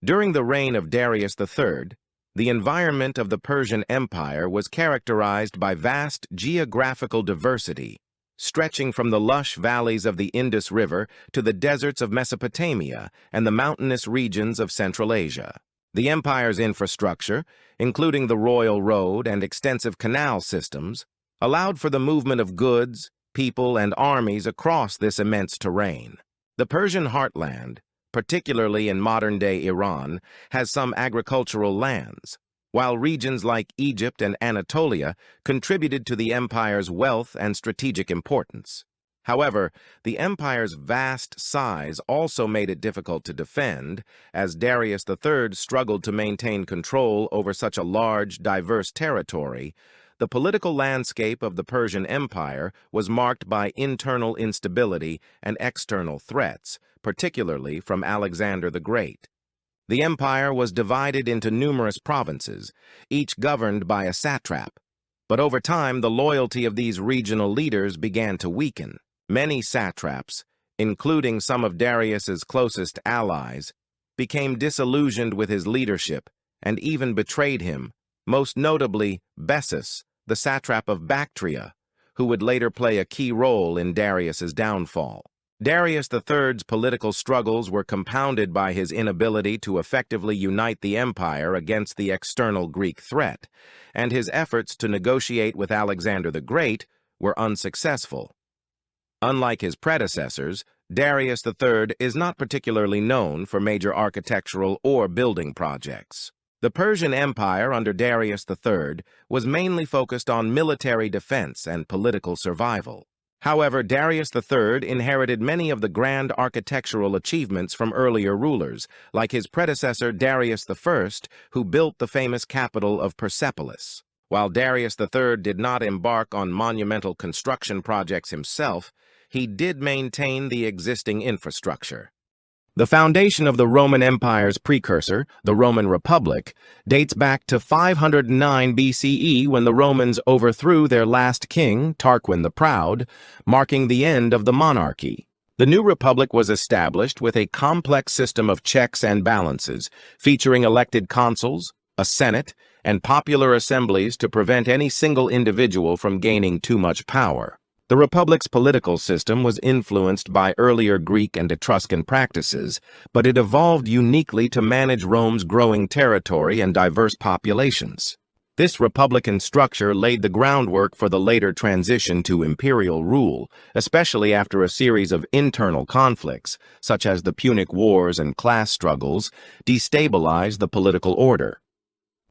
During the reign of Darius III, the environment of the Persian Empire was characterized by vast geographical diversity, stretching from the lush valleys of the Indus River to the deserts of Mesopotamia and the mountainous regions of Central Asia. The empire's infrastructure, including the royal road and extensive canal systems, allowed for the movement of goods, people, and armies across this immense terrain. The Persian heartland, particularly in modern-day Iran, has some agricultural lands, while regions like Egypt and Anatolia contributed to the empire's wealth and strategic importance. However, the empire's vast size also made it difficult to defend, as Darius III struggled to maintain control over such a large, diverse territory. The political landscape of the Persian Empire was marked by internal instability and external threats, particularly from Alexander the Great. The empire was divided into numerous provinces, each governed by a satrap. But over time, the loyalty of these regional leaders began to weaken. Many satraps, including some of Darius's closest allies, became disillusioned with his leadership and even betrayed him, most notably Bessus, the satrap of Bactria, who would later play a key role in Darius's downfall. Darius III's political struggles were compounded by his inability to effectively unite the empire against the external Greek threat, and his efforts to negotiate with Alexander the Great were unsuccessful. Unlike his predecessors, Darius III is not particularly known for major architectural or building projects. The Persian Empire under Darius III was mainly focused on military defense and political survival. However, Darius III inherited many of the grand architectural achievements from earlier rulers, like his predecessor Darius I, who built the famous capital of Persepolis. While Darius III did not embark on monumental construction projects himself, he did maintain the existing infrastructure. The foundation of the Roman Empire's precursor, the Roman Republic, dates back to 509 BCE when the Romans overthrew their last king, Tarquin the Proud, marking the end of the monarchy. The new republic was established with a complex system of checks and balances, featuring elected consuls, a senate, and popular assemblies to prevent any single individual from gaining too much power. The Republic's political system was influenced by earlier Greek and Etruscan practices, but it evolved uniquely to manage Rome's growing territory and diverse populations. This republican structure laid the groundwork for the later transition to imperial rule, especially after a series of internal conflicts, such as the Punic Wars and class struggles, destabilized the political order.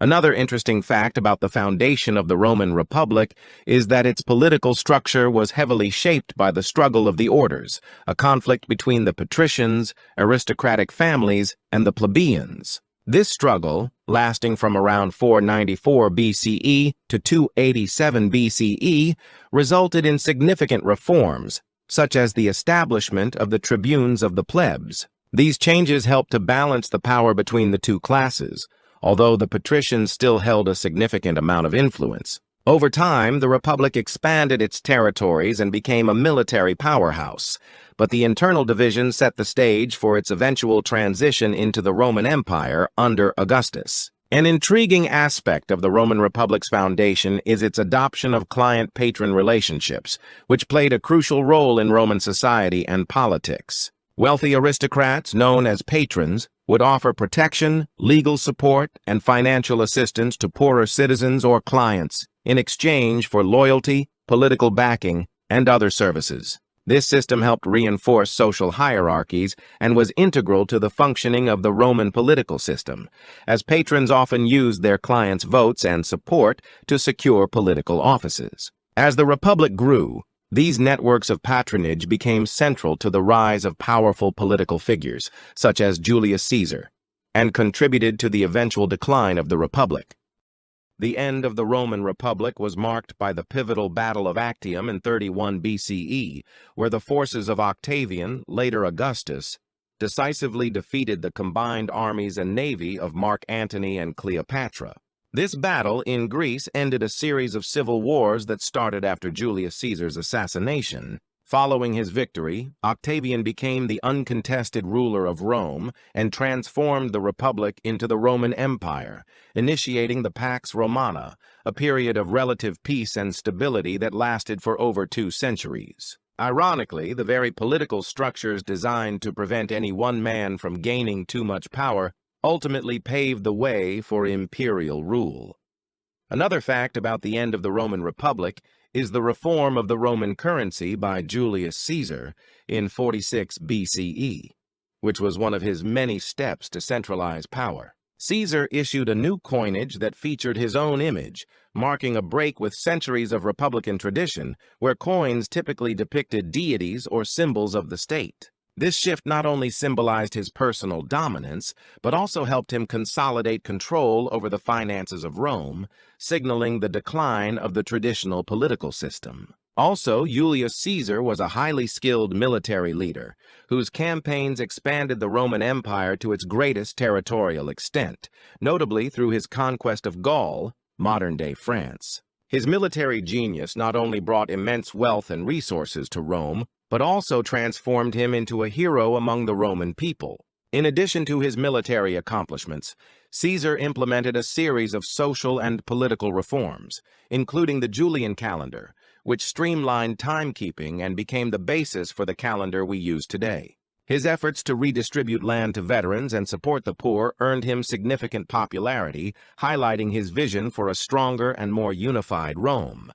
Another interesting fact about the foundation of the Roman Republic is that its political structure was heavily shaped by the struggle of the orders, a conflict between the patricians, aristocratic families, and the plebeians. This struggle, lasting from around 494 BCE to 287 BCE, resulted in significant reforms, such as the establishment of the tribunes of the plebs. These changes helped to balance the power between the two classes, although the patricians still held a significant amount of influence. Over time, the Republic expanded its territories and became a military powerhouse, but the internal division set the stage for its eventual transition into the Roman Empire under Augustus. An intriguing aspect of the Roman Republic's foundation is its adoption of client-patron relationships, which played a crucial role in Roman society and politics. Wealthy aristocrats, known as patrons, would offer protection, legal support, and financial assistance to poorer citizens or clients in exchange for loyalty, political backing, and other services. This system helped reinforce social hierarchies and was integral to the functioning of the Roman political system, as patrons often used their clients' votes and support to secure political offices. As the Republic grew, these networks of patronage became central to the rise of powerful political figures, such as Julius Caesar, and contributed to the eventual decline of the Republic. The end of the Roman Republic was marked by the pivotal Battle of Actium in 31 BCE, where the forces of Octavian, later Augustus, decisively defeated the combined armies and navy of Mark Antony and Cleopatra. This battle in Greece ended a series of civil wars that started after Julius Caesar's assassination, Following his victory, Octavian became the uncontested ruler of Rome and transformed the Republic into the Roman Empire, initiating the Pax Romana, a period of relative peace and stability that lasted for over 2 centuries. Ironically, the very political structures designed to prevent any one man from gaining too much power ultimately paved the way for imperial rule. Another fact about the end of the Roman Republic is the reform of the Roman currency by Julius Caesar in 46 BCE, which was one of his many steps to centralize power. Caesar issued a new coinage that featured his own image, marking a break with centuries of republican tradition, where coins typically depicted deities or symbols of the state. This shift not only symbolized his personal dominance, but also helped him consolidate control over the finances of Rome, signaling the decline of the traditional political system. Also, Julius Caesar was a highly skilled military leader, whose campaigns expanded the Roman Empire to its greatest territorial extent, notably through his conquest of Gaul, modern-day France. His military genius not only brought immense wealth and resources to Rome, but also transformed him into a hero among the Roman people. In addition to his military accomplishments, Caesar implemented a series of social and political reforms, including the Julian calendar, which streamlined timekeeping and became the basis for the calendar we use today. His efforts to redistribute land to veterans and support the poor earned him significant popularity, highlighting his vision for a stronger and more unified Rome.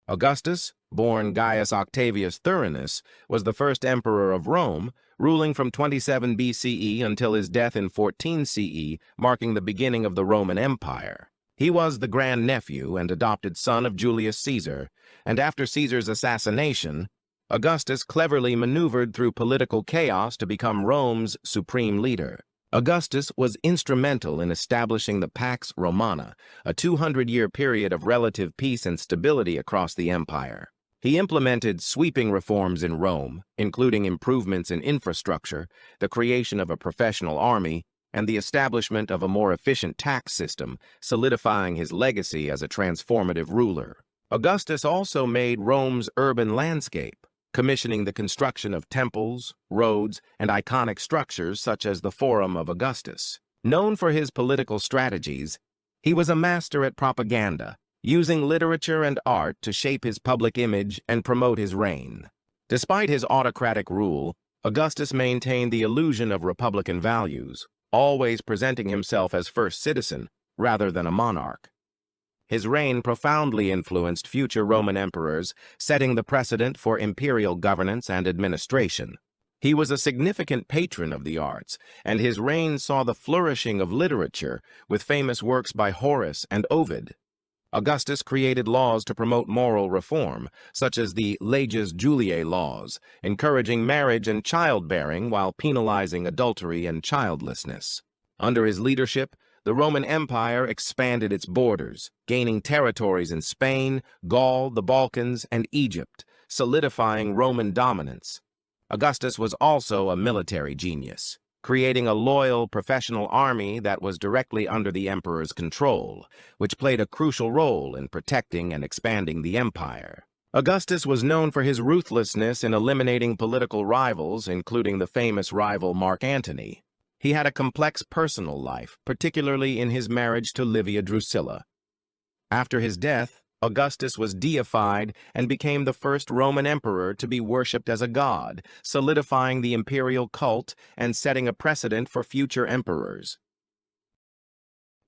Augustus, born Gaius Octavius Thurinus, was the first emperor of Rome, ruling from 27 BCE until his death in 14 CE, marking the beginning of the Roman Empire. He was the grandnephew and adopted son of Julius Caesar, and after Caesar's assassination, Augustus cleverly maneuvered through political chaos to become Rome's supreme leader. Augustus was instrumental in establishing the Pax Romana, a 200-year period of relative peace and stability across the empire. He implemented sweeping reforms in Rome, including improvements in infrastructure, the creation of a professional army, and the establishment of a more efficient tax system, solidifying his legacy as a transformative ruler. Augustus also made Rome's urban landscape, commissioning the construction of temples, roads, and iconic structures such as the Forum of Augustus. Known for his political strategies, he was a master at propaganda, using literature and art to shape his public image and promote his reign. Despite his autocratic rule, Augustus maintained the illusion of republican values, always presenting himself as first citizen rather than a monarch. His reign profoundly influenced future Roman emperors, setting the precedent for imperial governance and administration. He was a significant patron of the arts, and his reign saw the flourishing of literature, with famous works by Horace and Ovid. Augustus created laws to promote moral reform, such as the Leges Juliae laws, encouraging marriage and childbearing while penalizing adultery and childlessness. Under his leadership, the Roman Empire expanded its borders, gaining territories in Spain, Gaul, the Balkans, and Egypt, solidifying Roman dominance. Augustus was also a military genius, creating a loyal professional army that was directly under the emperor's control, which played a crucial role in protecting and expanding the empire. Augustus was known for his ruthlessness in eliminating political rivals, including the famous rival Mark Antony. He had a complex personal life, particularly in his marriage to Livia Drusilla. After his death, Augustus was deified and became the first Roman emperor to be worshipped as a god, solidifying the imperial cult and setting a precedent for future emperors.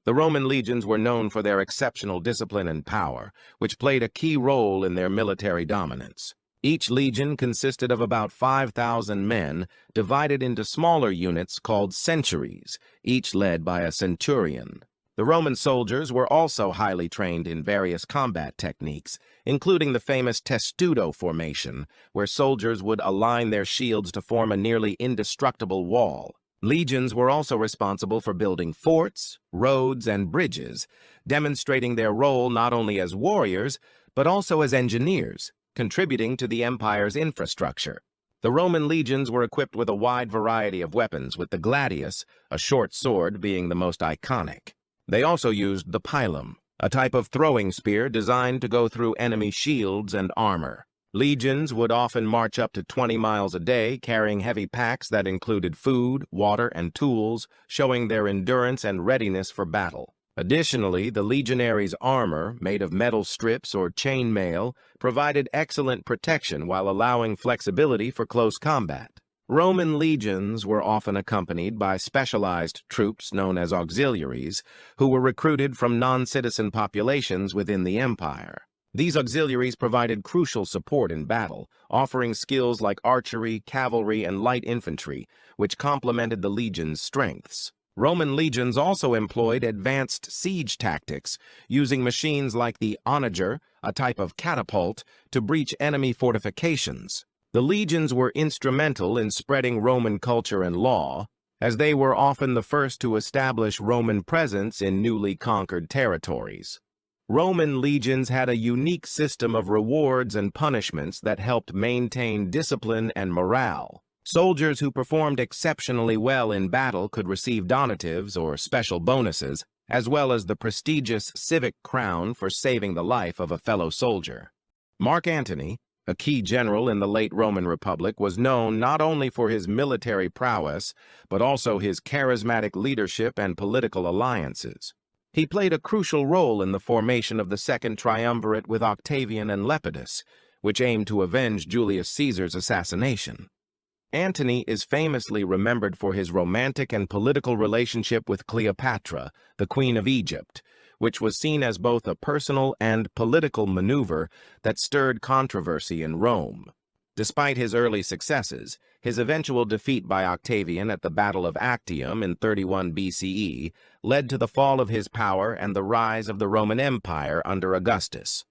The Roman legions were known for their exceptional discipline and power, which played a key role in their military dominance. Each legion consisted of about 5,000 men, divided into smaller units called centuries, each led by a centurion. The Roman soldiers were also highly trained in various combat techniques, including the famous testudo formation, where soldiers would align their shields to form a nearly indestructible wall. Legions were also responsible for building forts, roads, and bridges, demonstrating their role not only as warriors, but also as engineers, contributing to the empire's infrastructure. The Roman legions were equipped with a wide variety of weapons, with the gladius, a short sword, being the most iconic. They also used the pilum, a type of throwing spear designed to go through enemy shields and armor. Legions would often march up to 20 miles a day, carrying heavy packs that included food, water, and tools, showing their endurance and readiness for battle. Additionally, the legionaries' armor, made of metal strips or chain mail, provided excellent protection while allowing flexibility for close combat. Roman legions were often accompanied by specialized troops known as auxiliaries, who were recruited from non-citizen populations within the empire. These auxiliaries provided crucial support in battle, offering skills like archery, cavalry, and light infantry, which complemented the legion's strengths. Roman legions also employed advanced siege tactics, using machines like the onager, a type of catapult, to breach enemy fortifications. The legions were instrumental in spreading Roman culture and law, as they were often the first to establish Roman presence in newly conquered territories. Roman legions had a unique system of rewards and punishments that helped maintain discipline and morale. Soldiers who performed exceptionally well in battle could receive donatives or special bonuses, as well as the prestigious civic crown for saving the life of a fellow soldier. Mark Antony, a key general in the late Roman Republic, was known not only for his military prowess, but also his charismatic leadership and political alliances. He played a crucial role in the formation of the Second Triumvirate with Octavian and Lepidus, which aimed to avenge Julius Caesar's assassination. Antony is famously remembered for his romantic and political relationship with Cleopatra, the Queen of Egypt, which was seen as both a personal and political maneuver that stirred controversy in Rome. Despite his early successes, his eventual defeat by Octavian at the Battle of Actium in 31 BCE led to the fall of his power and the rise of the Roman Empire under Augustus.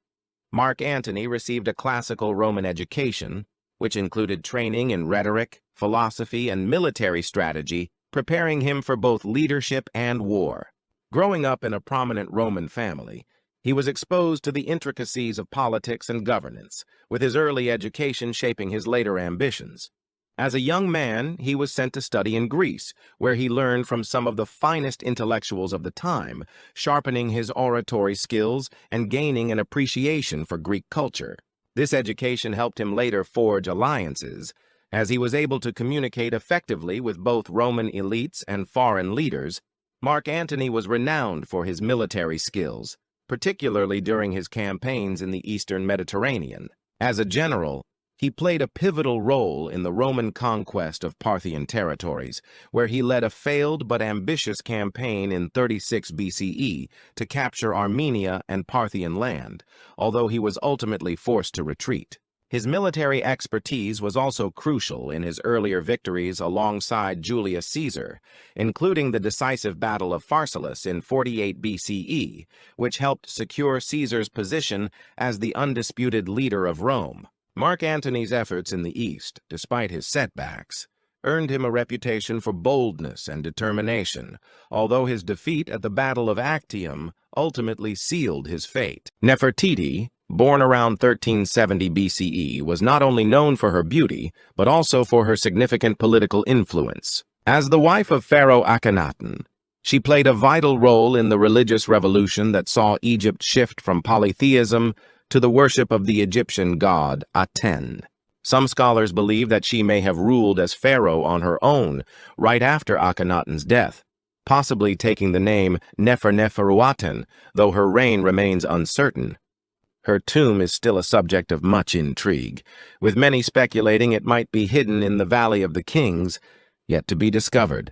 Mark Antony received a classical Roman education, which included training in rhetoric, philosophy, and military strategy, preparing him for both leadership and war. Growing up in a prominent Roman family, he was exposed to the intricacies of politics and governance, with his early education shaping his later ambitions. As a young man, he was sent to study in Greece, where he learned from some of the finest intellectuals of the time, sharpening his oratory skills and gaining an appreciation for Greek culture. This education helped him later forge alliances, as he was able to communicate effectively with both Roman elites and foreign leaders. Mark Antony was renowned for his military skills, particularly during his campaigns in the Eastern Mediterranean. As a general, he played a pivotal role in the Roman conquest of Parthian territories, where he led a failed but ambitious campaign in 36 BCE to capture Armenia and Parthian land, although he was ultimately forced to retreat. His military expertise was also crucial in his earlier victories alongside Julius Caesar, including the decisive Battle of Pharsalus in 48 BCE, which helped secure Caesar's position as the undisputed leader of Rome. Mark Antony's efforts in the East, despite his setbacks, earned him a reputation for boldness and determination, although his defeat at the Battle of Actium ultimately sealed his fate. Nefertiti, born around 1370 BCE, was not only known for her beauty, but also for her significant political influence. As the wife of Pharaoh Akhenaten, she played a vital role in the religious revolution that saw Egypt shift from polytheism to the worship of the Egyptian god Aten. Some scholars believe that she may have ruled as pharaoh on her own right after Akhenaten's death, possibly taking the name Neferneferuaten, though her reign remains uncertain. Her tomb is still a subject of much intrigue, with many speculating it might be hidden in the Valley of the Kings, yet to be discovered.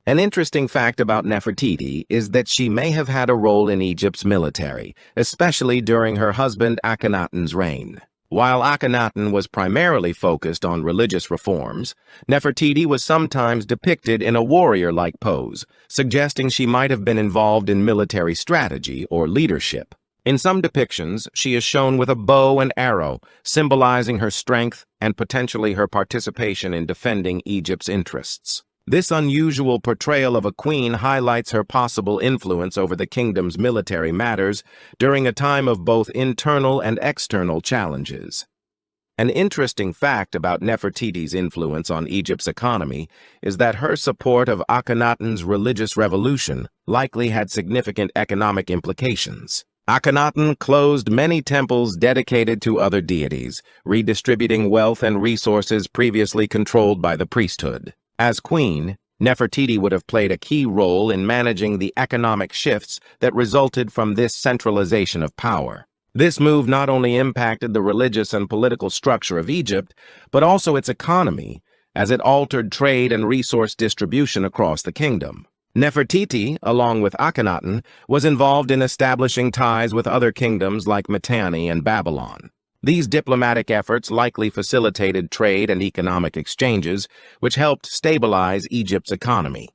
An interesting fact about Nefertiti is that she may have had a role in Egypt's military, especially during her husband Akhenaten's reign. While Akhenaten was primarily focused on religious reforms, Nefertiti was sometimes depicted in a warrior-like pose, suggesting she might have been involved in military strategy or leadership. In some depictions, she is shown with a bow and arrow, symbolizing her strength and potentially her participation in defending Egypt's interests. This unusual portrayal of a queen highlights her possible influence over the kingdom's military matters during a time of both internal and external challenges. An interesting fact about Nefertiti's influence on Egypt's economy is that her support of Akhenaten's religious revolution likely had significant economic implications. Akhenaten closed many temples dedicated to other deities, redistributing wealth and resources previously controlled by the priesthood. As queen, Nefertiti would have played a key role in managing the economic shifts that resulted from this centralization of power. This move not only impacted the religious and political structure of Egypt, but also its economy, as it altered trade and resource distribution across the kingdom. Nefertiti, along with Akhenaten, was involved in establishing ties with other kingdoms like Mitanni and Babylon. These diplomatic efforts likely facilitated trade and economic exchanges, which helped stabilize Egypt's economy.